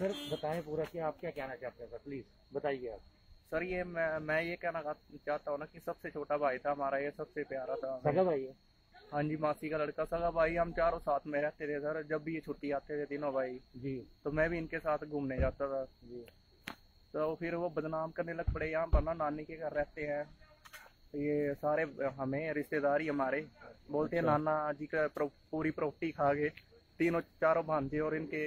Sir बताएं पूरा कि आप क्या कहना चाहते हैं सर, प्लीज बताइए आप। सर ये मैं ये कहना चाहता हूँ ना कि सबसे छोटा भाई था हमारा, ये सबसे प्यारा था हमें। सगा भाई है? हाँ जी, मासी का लड़का, सगा भाई। हम चारों साथ में रहते थे सर, जब भी ये छुट्टी आते थे तीनों भाई, जी तो मैं भी इनके साथ घूमने जाता था। जी। तो फिर वो बदनाम करने लग पड़े, यहाँ पर ना नानी के घर रहते हैं ये सारे, हमें रिश्तेदार ही हमारे बोलते हैं अच्छा। नाना जी का पूरी प्रॉपर्टी खा गए, तीनों चारों भांजे और इनके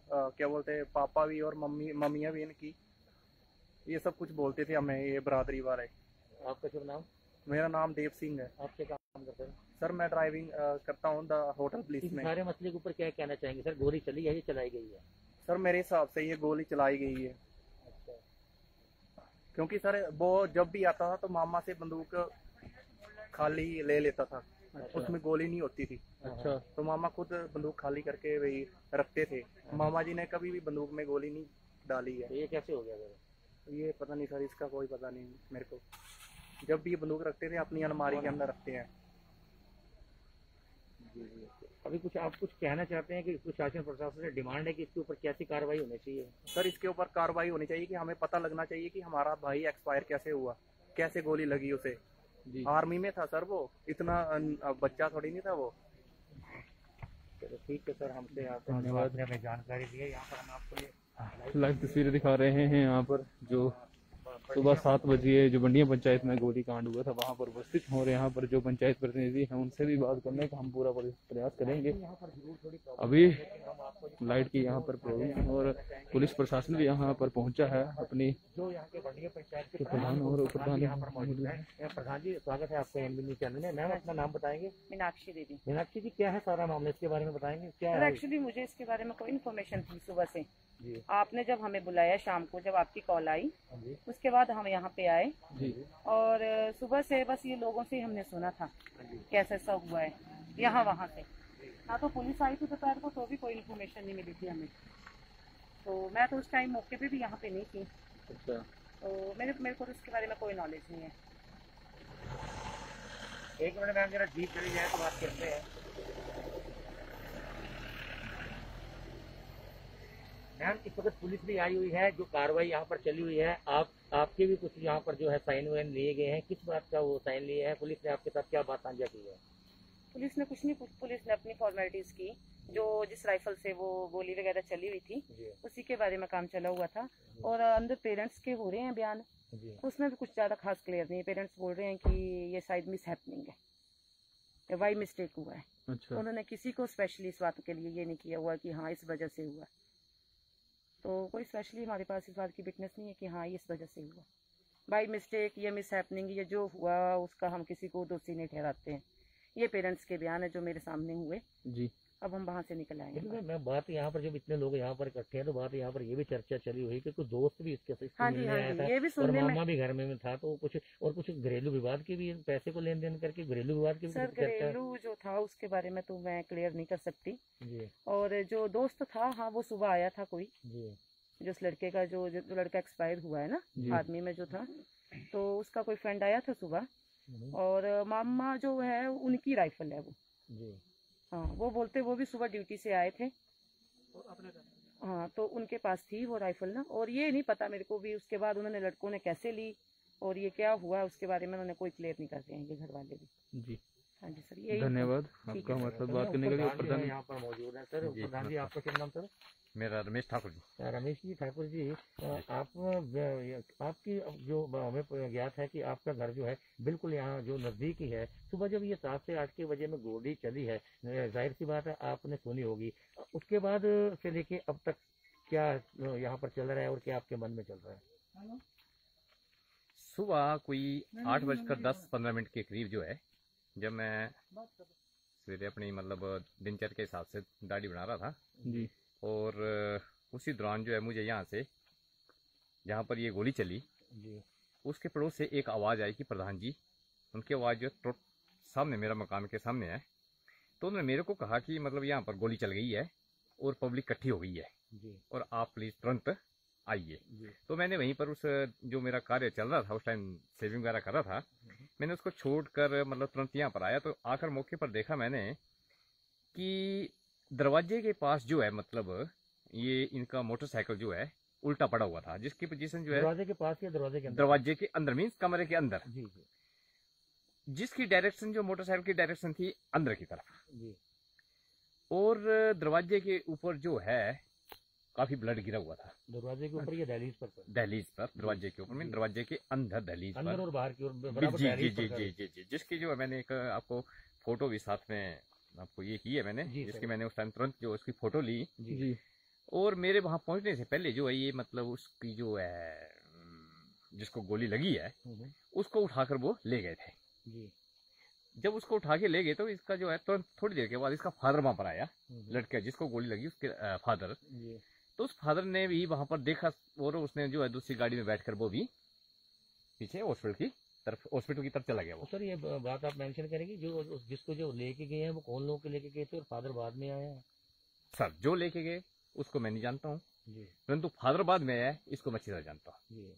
क्या बोलते हैं पापा भी और मम्मियाँ भी इनकी, ये सब कुछ बोलते थे हमें ये बरादरी वाले। आपका शुभ नाम? मेरा नाम देव सिंह है। आप क्या काम करते हैं? सर मैं ड्राइविंग करता हूँ द होटल पुलिस इस में। सारे मसले के ऊपर क्या कहना चाहेंगे सर? गोली चली है या चलाई गई है? सर मेरे हिसाब से ये गोली चलाई गई है, अच्छा। क्योंकि सर वो जब भी आता था तो मामा से बंदूक खाली ले लेता था, अच्छा। उसमें गोली नहीं होती थी। अच्छा। तो मामा खुद बंदूक खाली करके वही रखते थे। मामा जी ने कभी भी बंदूक में गोली नहीं डाली है। तो ये कैसे हो गया सर? ये पता नहीं सर, इसका कोई पता नहीं मेरे को। जब भी ये बंदूक रखते थे अपनी अलमारी के अंदर रखते हैं। जी जी। अभी कुछ आप कुछ कहना चाहते हैं कि कुछ शासन प्रशासन से डिमांड है कि इसके ऊपर कैसी कार्रवाई होनी चाहिए? सर इसके ऊपर कार्रवाई होनी चाहिए कि हमें पता लगना चाहिए कि हमारा भाई एक्सपायर कैसे हुआ, कैसे गोली लगी उसे। जी। आर्मी में था सर वो, इतना बच्चा थोड़ी नहीं था वो। चलो ठीक है सर, हमसे आपने हमें जानकारी दी है। यहाँ पर हम आपको ये लाइव तस्वीरें दिखा रहे हैं यहाँ पर जो सुबह 7 बजे जो बंडिया पंचायत में गोली कांड हुआ था वहाँ पर उपस्थित हो रहे, यहाँ पर जो पंचायत प्रतिनिधि हैं उनसे भी बात करने का हम पूरा प्रयास करेंगे। अभी लाइट की यहाँ पर प्रॉब्लम है और पुलिस प्रशासन भी यहाँ पर पहुँचा है अपनी जो यहाँ के बंडिया पंचायत के प्रधान और प्रधान यहाँ पर मौजूद है। प्रधान जी स्वागत है आपका एमबी न्यूज़ चैनल में। मैम अपना नाम बताएंगे? मीनाक्षी देवी। मीनाक्षी जी क्या है सारा मामला, इसके बारे में बताएंगे क्या है? एक्चुअली मुझे इसके बारे में कोई इन्फॉर्मेशन थी सुबह से। जी। आपने जब हमें बुलाया शाम को, जब आपकी कॉल आई जी। उसके बाद हम यहाँ पे आए जी। और सुबह से बस ये लोगों से हमने सुना था कैसे ऐसा हुआ है यहाँ वहाँ से। हाँ तो पुलिस आई थी दोपहर को, तो भी कोई इन्फॉर्मेशन नहीं मिली थी हमें। तो मैं तो उस टाइम मौके पे भी यहाँ पे नहीं थी, अच्छा। तो मेरे को तो इसके बारे में कोई नॉलेज नहीं है। एक मिनट मैम, जरा जीप चली जाए तो बात करते हैं। मैम इस वक्त पुलिस भी आई हुई है, जो कार्रवाई यहाँ पर चली हुई है, आपके भी कुछ यहाँ पर जो है साइन वाइन लिए गए हैं, किस बात का वो साइन लिए हैं? पुलिस ने आपके साथ क्या बात साझा की है? पुलिस ने कुछ नहीं, पुलिस ने अपनी फॉर्मेलिटीज की, जो जिस राइफल से वो गोली वगैरह चली हुई थी उसी के बारे में काम चला हुआ था। और अंदर पेरेंट्स के हो रहे हैं बयान, उसमें भी कुछ ज्यादा खास क्लियर नहीं है। पेरेंट्स बोल रहे हैं कि ये शायद मिस हैपनिंग है, बाई मिस्टेक हुआ है। अच्छा। उन्होंने किसी को स्पेशली इस बात के लिए ये नहीं किया हुआ कि हाँ इस वजह से हुआ। तो कोई स्पेशली हमारे पास इस बात की विटनेस नहीं है कि हाँ ये इस वजह से हुआ। बाई मिस्टेक या मिस हैपनिंग, ये जो हुआ उसका हम किसी को दोषी नहीं ठहराते हैं। ये पेरेंट्स के बयान है जो मेरे सामने हुए। जी। अब हम वहाँ से निकल आएंगे। मैं बात यहाँ पर जब इतने लोग यहाँ पर इकट्ठे हैं तो बात यहाँ पर ये भी चर्चा चली हुई कि कुछ दोस्त भी इसके साथ हाँ जी, हाँ जी, ये भी सुनने और में। मामा भी घर में था, तो कुछ घरेलू विवाद के भी, पैसे को लेन देन करके घरेलू विवाद की भी सर चर्चा। घरेलू जो था उसके बारे में तो मैं क्लियर नहीं कर सकती जी। और जो दोस्त था, हाँ वो सुबह आया था कोई, जी। जो उस लड़के का जो लड़का एक्सपायर हुआ है ना आर्मी में जो था, तो उसका कोई फ्रेंड आया था सुबह। और मामा जो है उनकी राइफल है वो। जी। हाँ वो बोलते, वो भी सुबह ड्यूटी से आए थे। हाँ तो उनके पास थी वो राइफल ना, और ये नहीं पता मेरे को भी उसके बाद उन्होंने लड़कों ने कैसे ली और ये क्या हुआ उसके बारे में उन्होंने कोई क्लियर नहीं करते हैं ये घर वाले भी। जी। हाँ जी सर, यही धन्यवाद ठीक आपका है हमारे साथ बात करने के लिए। प्रधान यहाँ पर मौजूद है सर। प्रधान जी आपका क्या नाम सर? मेरा रमेश ठाकुर जी। रमेश जी ठाकुर जी, आपकी जो हमें ज्ञात है कि आपका घर जो है बिल्कुल यहाँ जो नजदीक ही है। सुबह जब ये 7 से 8 के बजे में गोली चली है, जाहिर सी बात है आपने सुनी होगी, उसके बाद से लेके अब तक क्या यहाँ पर चल रहा है और क्या आपके मन में चल रहा है? सुबह कोई 8:10-15 के करीब जो है, जब मैं सवेरे अपनी मतलब दिनचर्या के हिसाब से दाढ़ी बना रहा था जी, और उसी दौरान जो है मुझे यहाँ से, जहाँ पर ये गोली चली जी, उसके पड़ोस से एक आवाज़ आई कि प्रधान जी, उनकी आवाज़ जो है सामने, मेरा मकान के सामने है। तो उन्होंने मेरे को कहा कि मतलब यहाँ पर गोली चल गई है और पब्लिक इकट्ठी हो गई है जी, और आप प्लीज़ तुरंत आइए। तो मैंने वहीं पर उस जो मेरा कार्य चल रहा था उस टाइम, सेविंग वगैरह कर रहा था, मैंने उसको छोड़कर मतलब तुरंत यहाँ पर आया। तो आकर मौके पर देखा मैंने कि दरवाजे के पास जो है, मतलब ये इनका मोटरसाइकिल जो है उल्टा पड़ा हुआ था, जिसकी पोजीशन जो है दरवाजे के पास या दरवाजे के अंदर? दरवाजे के अंदर, मीन्स कमरे के अंदर, जी जी जिसकी डायरेक्शन जो मोटरसाइकिल की डायरेक्शन थी अंदर की तरफ, जी। और दरवाजे के ऊपर जो है काफी ब्लड गिरा हुआ था। दरवाजे के ऊपर या दहलीज पर? दहलीज पर, दरवाजे के ऊपर में, दरवाजे के अंदर दहलीज अंदर पर, और बाहर की ओर जी बराबर जी दहलीज जी पर जी जी जी, जिसकी जो है मैंने एक आपको फोटो भी साथ में आपको ये की है मैंने, जी सर। जिसकी मैंने उस टाइम तुरंत जो उसकी फोटो ली, जी। और मेरे वहां पहुंचने से पहले जो है ये मतलब उसकी जो है जिसको गोली लगी है उसको उठाकर वो ले गए थे। जी जब उसको उठा के ले गए तो इसका जो है तुरंत थोड़ी देर के बाद इसका फादर वहां पर आया, लड़का जिसको गोली लगी उसके फादर। जी। तो उस फादर ने भी वहां पर देखा और उसने जो है दूसरी गाड़ी में बैठकर वो भी पीछे हॉस्पिटल की तरफ चला गया वो। सर ये बात आप मेंशन करेंगे, जो जिसको जो लेके गए हैं वो कौन लोग के लेके गए थे और फादर बाद में आए हैं? सर जो लेके गए उसको मैं नहीं जानता हूँ, जी परंतु फादर बाद में आया है, इसको मैं अच्छी तरह जानता हूँ। जी।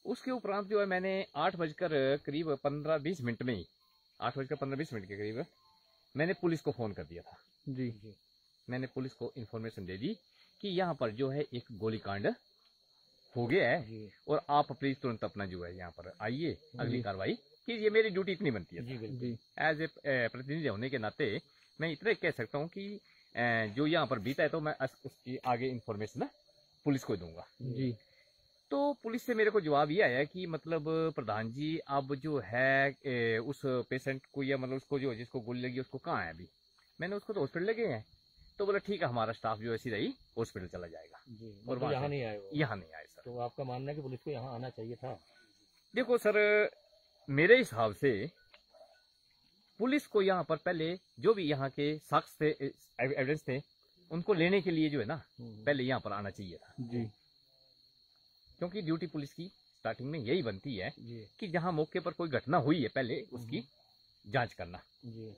उसके उपरांत जो है मैंने 8 बजकर करीब 15-20 मिनट में ही, 8 बजकर 15-20 मिनट के करीब मैंने पुलिस को फोन कर दिया था। जी जी। मैंने पुलिस को इन्फॉर्मेशन दे दी कि यहाँ पर जो है एक गोलीकांड हो गया है जी और आप प्लीज तुरंत अपना जो है यहाँ पर आइए, अगली कार्रवाई कीजिए। मेरी ड्यूटी इतनी बनती है जी बिल्कुल। जी एज ए प्रतिनिधि होने के नाते मैं इतना कह सकता हूँ कि जो यहाँ पर बीता है तो मैं उसकी आगे इन्फॉर्मेशन पुलिस को दूंगा। जी। तो पुलिस से मेरे को जवाब ये आया कि मतलब प्रधान जी अब जो है उस पेशेंट को या मतलब उसको जो जिसको गोली लगी उसको कहाँ है अभी? मैंने उसको तो हॉस्पिटल ले गए हैं। तो बोला ठीक है, हमारा स्टाफ जो है सीधा ही हॉस्पिटल चला जाएगा। जी और मतलब वहाँ यहाँ से- नहीं आए वो? यहाँ नहीं आए सर। तो आपका मानना है कि पुलिस को यहाँ आना चाहिए था? देखो सर, मेरे हिसाब से पुलिस को यहाँ पर पहले जो भी यहाँ के साक्ष्य थे, एविडेंस थे, उनको लेने के लिए जो है ना पहले यहाँ पर आना चाहिए था। जी क्योंकि ड्यूटी पुलिस की स्टार्टिंग में यही बनती है जी कि जहाँ मौके पर कोई घटना हुई है पहले उसकी जांच करना, जी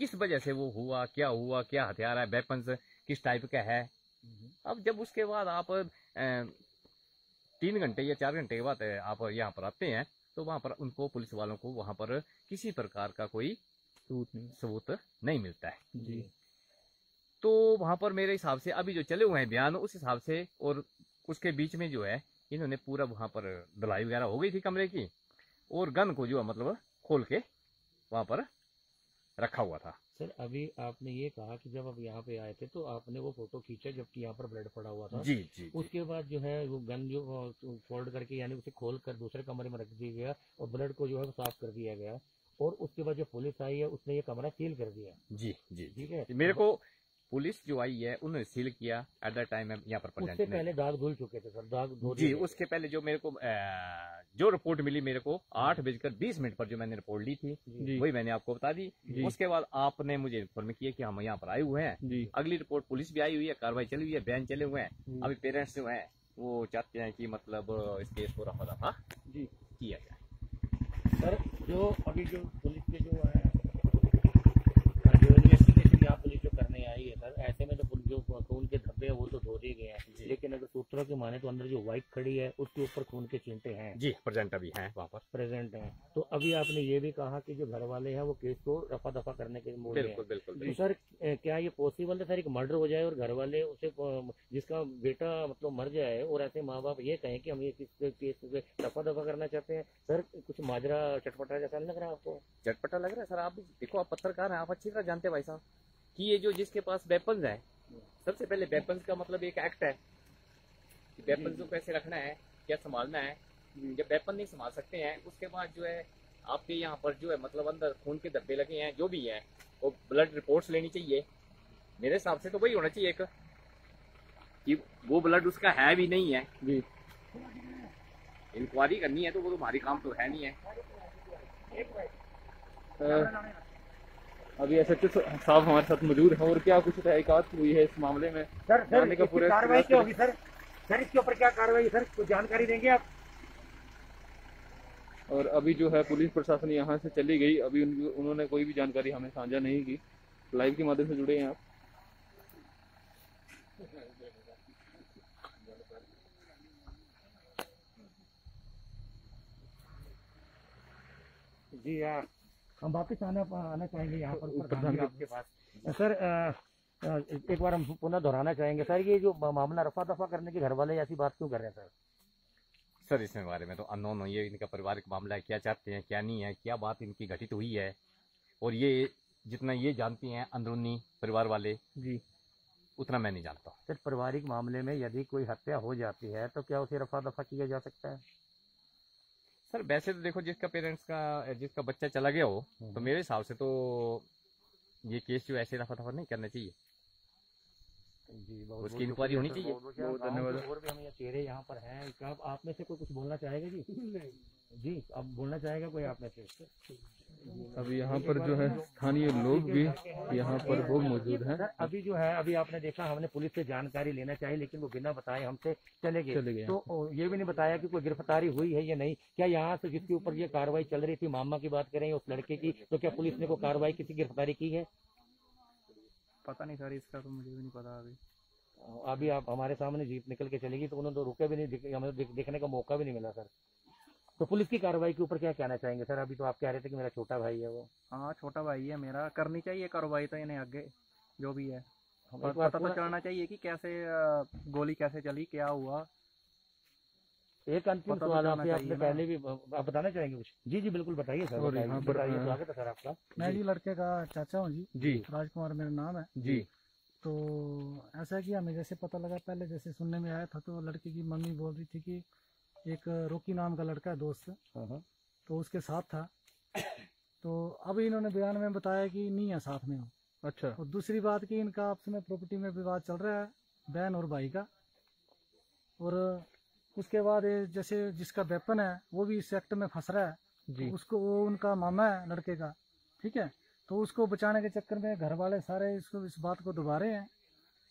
किस वजह से वो हुआ, क्या हथियार है, वेपन्स किस टाइप का है। अब जब उसके बाद आप 3 घंटे या 4 घंटे के बाद आप यहाँ पर आते हैं तो वहां पर उनको पुलिस वालों को वहां पर किसी प्रकार का कोई सबूत नहीं मिलता है। जी तो वहां पर मेरे हिसाब से अभी जो चले हुए हैं बयान उस हिसाब से, और उसके बीच में जो है इन्होंने पूरा वहां पर धुलाई वगैरह हो गई थी कमरे की, और गन को जो है मतलब खोल के वहां पर रखा हुआ था। सर अभी आपने ये कहा कि जब आप यहाँ पे आए थे तो आपने वो फोटो खींचा जबकि यहाँ पर ब्लड पड़ा हुआ था। जी जी उसके बाद जो है वो गन जो फोल्ड करके यानी उसे खोल कर दूसरे कमरे में रख दिया गया और ब्लड को जो है वो साफ कर दिया गया, और उसके बाद जो पुलिस आई है उसने ये कमरा सील कर दिया। जी जी ठीक है। मेरे को पुलिस जो आई है उन्होंने सील किया एट द टाइम यहाँ पर उससे प्रेजेंट पहले दाग धुल चुके थे सर, दाग धो जी। दिए गए। उसके पहले जो मेरे को जो रिपोर्ट मिली मेरे को 8:20 पर जो मैंने रिपोर्ट ली थी जी वही मैंने आपको बता दी। जी। उसके बाद आपने मुझे इन्फॉर्म किया कि हम यहाँ पर आए हुए हैं। जी अगली रिपोर्ट पुलिस भी आई हुई है, कार्रवाई चली हुई है, बयान चले हुए हैं। अभी पेरेंट्स जो हैं वो चाहते हैं कि मतलब इस केस को रफा दफा जी किया जाए। सर जो अभी जो पुलिस के जो है जो इन्वेस्टिगेशन यहाँ पुलिस जो करने आई है सर, ऐसे में तो जो खून के धब्बे हैं वो तो धो दिए गए हैं, लेकिन अगर सूत्रों के माने तो अंदर जो बाइक खड़ी है उसके ऊपर खून के चिंटे हैं, जी प्रेजेंट अभी हैं वहाँ पर। प्रेजेंट हैं। तो अभी आपने ये भी कहा कि जो घर वाले हैं वो केस को रफा दफा करने के मूड में हैं। बिल्कुल बिल्कुल तो बिल्कुल। सर क्या ये पॉसिबल है सर एक मर्डर हो जाए और घर वाले उसे जिसका बेटा मतलब मर जाए और ऐसे माँ बाप ये कहें कि हम ये केस से रफा दफा करना चाहते हैं? सर कुछ माजरा चटपटा जैसा नहीं लग रहा है आपको? चटपटा लग रहा है सर। आप भी देखो, आप पत्रकार हैं, आप अच्छी तरह जानते हैं भाई साहब कि ये जो जिसके पास वेपन्स है, सबसे पहले वेपन्स का मतलब एक एक्ट है कि वेपन्स को कैसे रखना है, क्या संभालना है। जब वेपन नहीं संभाल सकते हैं उसके बाद जो है आपके यहाँ पर जो है मतलब अंदर खून के धब्बे लगे हैं, जो भी है वो ब्लड रिपोर्ट्स लेनी चाहिए। मेरे हिसाब से तो वही होना चाहिए एक कि वो ब्लड उसका है भी नहीं है। जी इंक्वायरी करनी है तो वो तुम्हारी काम तो है नहीं है। अभी एसएचओ साहब हमारे साथ मौजूद हैं और क्या कुछ तहकीकात हुई है इस मामले में सर जानने का पूरा कार्रवाई क्या होगी सर? सर इसके ऊपर क्या कार्रवाई सर, कुछ जानकारी देंगे आप? और अभी जो है पुलिस प्रशासन यहाँ से चली गई, अभी उन्होंने कोई भी जानकारी हमें साझा नहीं की। लाइव के माध्यम से जुड़े हैं आप। जी हाँ, हम वापस आना चाहेंगे यहाँ पर प्रधान आपके पास। सर एक बार हम पुनः दोहराना चाहेंगे सर, ये जो मामला रफा दफा करने के घर वाले ऐसी बात क्यों कर रहे हैं सर? सर इसमें बारे में तो अननोन है, ये इनका पारिवारिक मामला है, क्या चाहते हैं क्या नहीं है, क्या बात इनकी घटित हुई है, और ये जितना ये जानती हैं अंदरूनी परिवार वाले जी, उतना मैं नहीं जानता। सर पारिवारिक मामले में यदि कोई हत्या हो जाती है तो क्या उसे रफा दफा किया जा सकता है? सर वैसे तो देखो, जिसका बच्चा चला गया हो तो मेरे हिसाब से तो ये केस जो ऐसे रफा दफा नहीं करना चाहिए, जी उसकी इंक्वायरी होनी चाहिए। बहुत धन्यवाद। और भी हम ये चेहरे यहाँ पर हैं, क्या आप में से कोई कुछ बोलना चाहेगा जी? जी अब बोलना चाहेगा कोई आप में से? अब यहाँ पर जो है स्थानीय लोग भी यहाँ पर वो मौजूद हैं। सर अभी जो है, अभी आपने देखा हमने पुलिस से जानकारी लेना चाहिए लेकिन वो बिना बताए हमसे चले गए। तो ये भी नहीं बताया कि कोई गिरफ्तारी हुई है या नहीं। क्या यहाँ से जिसके ऊपर ये कार्रवाई चल रही थी, मामा की बात करें उस लड़के की, तो क्या पुलिस ने कोई कार्रवाई किसी गिरफ्तारी की है? पता नहीं सर, इसका तो मुझे भी नहीं पता अभी। अभी आप हमारे सामने जीप निकल के चलेगी तो उन्होंने तो रुके भी नहीं, हमें देखने का मौका भी नहीं मिला सर। तो पुलिस की कार्रवाई के ऊपर क्या कहना चाहेंगे सर? अभी तो आप कह रहे थे कि मेरा छोटा भाई है वो। हाँ छोटा भाई है मेरा, करनी चाहिए कार्रवाई तो इन्हें आगे जो भी है। हम और पता तो चलना चाहिए कि कैसे गोली कैसे चली, क्या हुआ। एक अंतिम सवाल आपसे पहले भी आप बताना चाहेंगे कुछ? जी जी बिल्कुल बताइए सर। और यहाँ पर स्वागत है सर आपका। मैं जी लड़के का चाचा हूँ जी, राजकुमार मेरा नाम है जी। तो ऐसा कि हमें जैसे पता लगा, पहले जैसे सुनने में आया था तो लड़की की मम्मी बोल रही थी कि एक रोकी नाम का लड़का है दोस्त, तो उसके साथ था। तो अब इन्होंने बयान में बताया कि नहीं है साथ में हो। अच्छा। और दूसरी बात कि इनका आपस में प्रॉपर्टी में विवाद चल रहा है, बहन और भाई का। और उसके बाद जैसे जिसका वेपन है वो भी इस एक्ट में फंस रहा है जी। तो उसको, वो उनका मामा है लड़के का, ठीक है, तो उसको बचाने के चक्कर में घर वाले सारे इसको इस बात को दबा रहे हैं।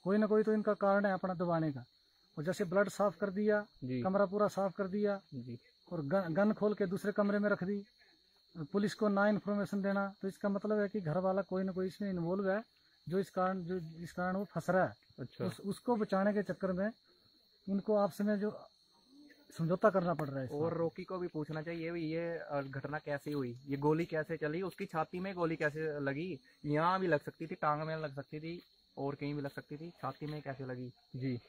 कोई ना कोई तो इनका कारण है अपना दबाने का। और जैसे ब्लड साफ कर दिया, कमरा पूरा साफ कर दिया जी। और गन खोल के दूसरे कमरे में रख दी, पुलिस को ना इन्फॉर्मेशन देना, तो इसका मतलब है कि घर वाला कोई ना कोई इसमें इन्वॉल्व है जो इस कारण वो फंस रहा है। अच्छा। उसको बचाने के चक्कर में इनको आपस में जो समझौता करना पड़ रहा है। और रोकी को भी पूछना चाहिए ये घटना कैसे हुई, ये गोली कैसे चली, उसकी छाती में गोली कैसे लगी। यहाँ भी लग सकती थी, टांग में लग सकती थी, और कहीं भी लग सकती थी, छाती में कैसे लगी जी,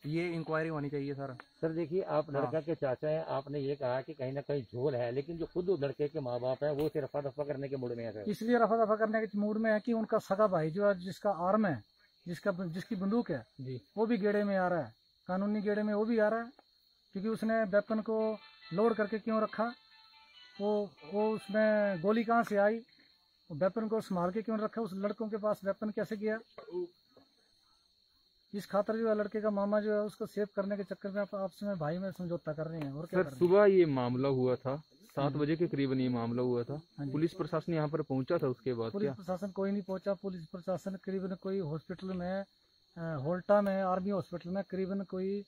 ये इंक्वायरी होनी चाहिए सर। सर देखिए, आप लड़का के चाचा हैं, आपने ये कहा कि कहीं ना कहीं झोल है, लेकिन जो खुद लड़के के माँ बाप हैं वो उसे रफा दफा करने के मूड में है सर। इसलिए रफा दफा करने के मूड में है कि उनका सगा भाई जो है, जिसका आर्म है, जिसकी बंदूक है जी, वो भी गेड़े में आ रहा है, कानूनी गेड़े में वो भी आ रहा है। क्योंकि उसने वेपन को लोड करके क्यों रखा, वो उसमें गोली कहाँ से आई, वेपन को संभाल के क्यों रखा, उस लड़कों के पास वेपन कैसे गया, इस खातर जो है लड़के का मामा जो है उसको सेव करने के चक्कर में आपस में भाई में समझौता कर रहे हैं। और क्या सर सुबह ये मामला हुआ था, 7 बजे के करीबन ये मामला हुआ था। पुलिस प्रशासन यहाँ पर पहुंचा था उसके बाद? पुलिस प्रशासन कोई नहीं पहुंचा। पुलिस प्रशासन करीबन कोई हॉस्पिटल में, होल्टा में, आर्मी हॉस्पिटल में करीबन कोई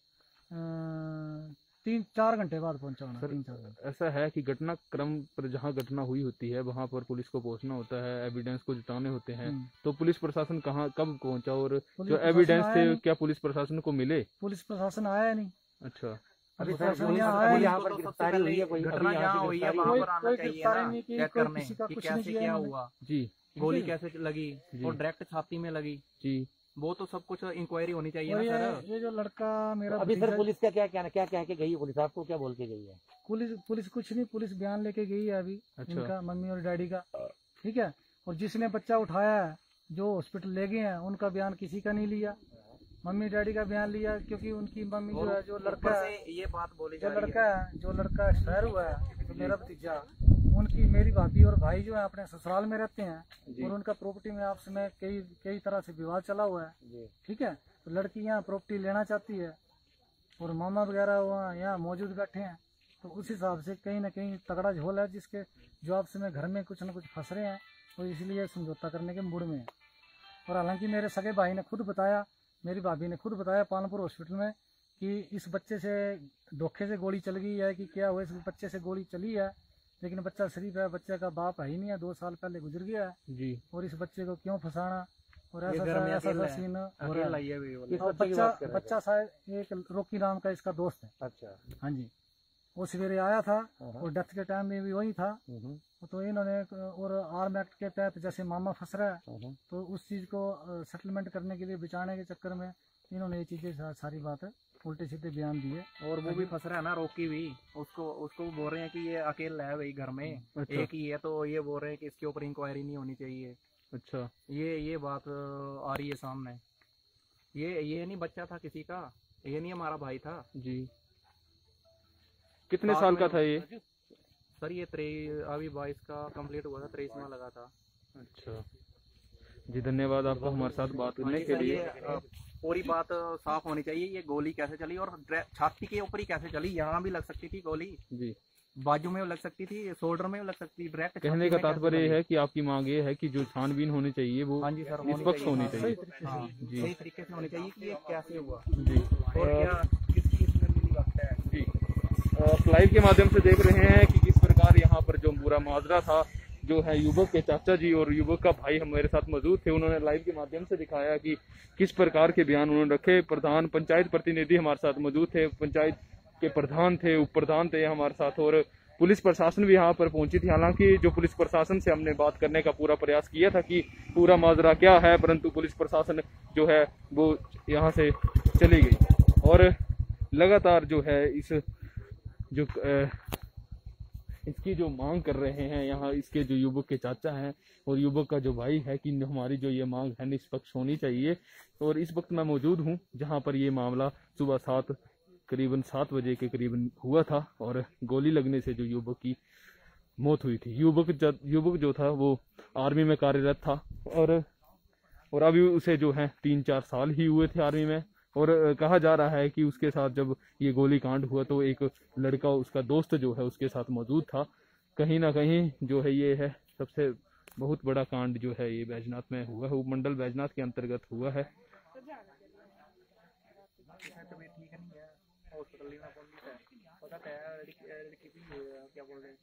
3-4 घंटे बाद पहुंचा होना। 3-4 घंटे। ऐसा है कि घटनाक्रम पर जहाँ घटना हुई होती है वहाँ पर पुलिस को पहुंचना होता है, एविडेंस को जुटाने होते हैं, तो पुलिस प्रशासन कब पहुंचा और जो एविडेंस थे क्या पुलिस प्रशासन को मिले? पुलिस प्रशासन आया नहीं। अच्छा। अभी यहाँ पर गिरफ्तारी हुई है, कोई घटना यहाँ हुई है वहाँ पर आना चाहिए ना, चेक करने कि कैसे क्या हुआ जी, गोली कैसे लगी और डायरेक्ट छाती में लगी जी, वो तो सब कुछ इंक्वायरी होनी चाहिए ना सर। ये जो लड़का मेरा अभी सर पुलिस का क्या कहना, क्या कह के गई है पुलिस, आपको क्या बोल के गई है? पुलिस कुछ नहीं, पुलिस बयान लेके गई है अभी। अच्छा। इनका मम्मी और डैडी का, ठीक है। और जिसने बच्चा उठाया है, जो हॉस्पिटल ले गए हैं, उनका बयान किसी का नहीं लिया। मम्मी डैडी का बयान लिया क्योंकि उनकी मम्मी जो है, जो लड़का है, ये बात बोली जो लड़का एक्सपायर हुआ है, जो मेरा भतीजा, उनकी मेरी भाभी और भाई जो है अपने ससुराल में रहते हैं और उनका प्रॉपर्टी में आपस में कई तरह से विवाद चला हुआ है, ठीक है। तो लड़की यहाँ प्रॉपर्टी लेना चाहती है और मामा वगैरह वहाँ यहाँ मौजूद बैठे हैं, तो उस हिसाब से कहीं ना कहीं तगड़ा झोल है, जिसके जो आपस में घर में कुछ न कुछ फंस रहे हैं, तो इसलिए समझौता करने के मूड में है। और हालांकि मेरे सगे भाई ने खुद बताया, मेरी भाभी ने खुद बताया पालनपुर हॉस्पिटल में कि इस बच्चे से धोखे से गोली चल गई है कि क्या हुआ, इस बच्चे से गोली चली है, लेकिन बच्चा शरीफ है, बच्चे का बाप है ही नहीं है, 2 साल पहले गुजर गया है जी। और इस बच्चे को क्यों फंसाना, और ऐसा सीन हो रहा है। बच्चा शायद एक रोकी नाम का इसका दोस्त है। अच्छा। हाँ जी। वो सवेरे आया था और डेथ के टाइम में भी वही था। तो इन्होंने और आर्म एक्ट के तहत जैसे मामा फंस रहा है तो उस चीज को सेटलमेंट करने के लिए बचाने के चक्कर में इन्होंने ये चीजें सारी बातें उल्टे सीधे बयान दिए। और वो भी फंस रहा है ना, रॉकी भी उसको बोल रहे हैं कि ये अकेला है भाई घर में, अच्छा। एक ही है, तो ये बोल रहे हैं कि इसके ऊपर इंक्वायरी नहीं होनी चाहिए। अच्छा, ये बात आ रही है सामने। ये नहीं बच्चा था किसी का, ये नहीं हमारा भाई था जी। कितने साल का था ये? सर ये अभी 22 का कंप्लीट हुआ था, 23 में लगा था। अच्छा जी, धन्यवाद आपका हमारे साथ बात करने के लिए। पूरी बात साफ होनी चाहिए, ये गोली कैसे चली और छाती के ऊपर ही कैसे चली। यहाँ भी लग सकती थी गोली, जी, बाजू में लग सकती थी, शोल्डर में लग सकती थी, डायरेक्ट। कहने का तात्पर्य है कि आपकी मांग ये है कि जो छानबीन होनी चाहिए वो हाँ जी सर, निष्पक्ष होनी चाहिए। हाँ, जी सही तरीके से होनी चाहिए कि ये कैसे हुआ जी। और क्या किसकी इसमें मिली वक्त है। जी, आप लाइव के माध्यम से देख रहे हैं कि किस प्रकार यहाँ पर जो पूरा माजरा था, जो है युवक के चाचा जी और युवक का भाई हमारे साथ मौजूद थे, उन्होंने लाइव के माध्यम से दिखाया कि किस प्रकार के बयान उन्होंने रखे। प्रधान पंचायत प्रतिनिधि हमारे साथ मौजूद थे, पंचायत के प्रधान थे, उप प्रधान थे हमारे साथ, और पुलिस प्रशासन भी यहाँ पर पहुंची थी। हालांकि जो पुलिस प्रशासन से हमने बात करने का पूरा प्रयास किया था कि पूरा माजरा क्या है, परंतु पुलिस प्रशासन जो है वो यहाँ से चली गई। और लगातार जो है इसकी जो मांग कर रहे हैं यहाँ इसके जो युवक के चाचा हैं और युवक का जो भाई है कि हमारी जो ये मांग है निष्पक्ष होनी चाहिए। और इस वक्त मैं मौजूद हूँ जहाँ पर ये मामला सुबह करीबन 7 बजे के करीबन हुआ था और गोली लगने से जो युवक की मौत हुई थी। युवक जो था वो आर्मी में कार्यरत था और अभी उसे जो है 3-4 साल ही हुए थे आर्मी में। और कहा जा रहा है कि उसके साथ जब ये गोली कांड हुआ तो एक लड़का, उसका दोस्त जो है उसके साथ मौजूद था। कहीं ना कहीं जो है ये है सबसे बहुत बड़ा कांड जो है ये बैजनाथ में हुआ है, उपमंडल बैजनाथ के अंतर्गत हुआ है। क्या बोल रहे हैं,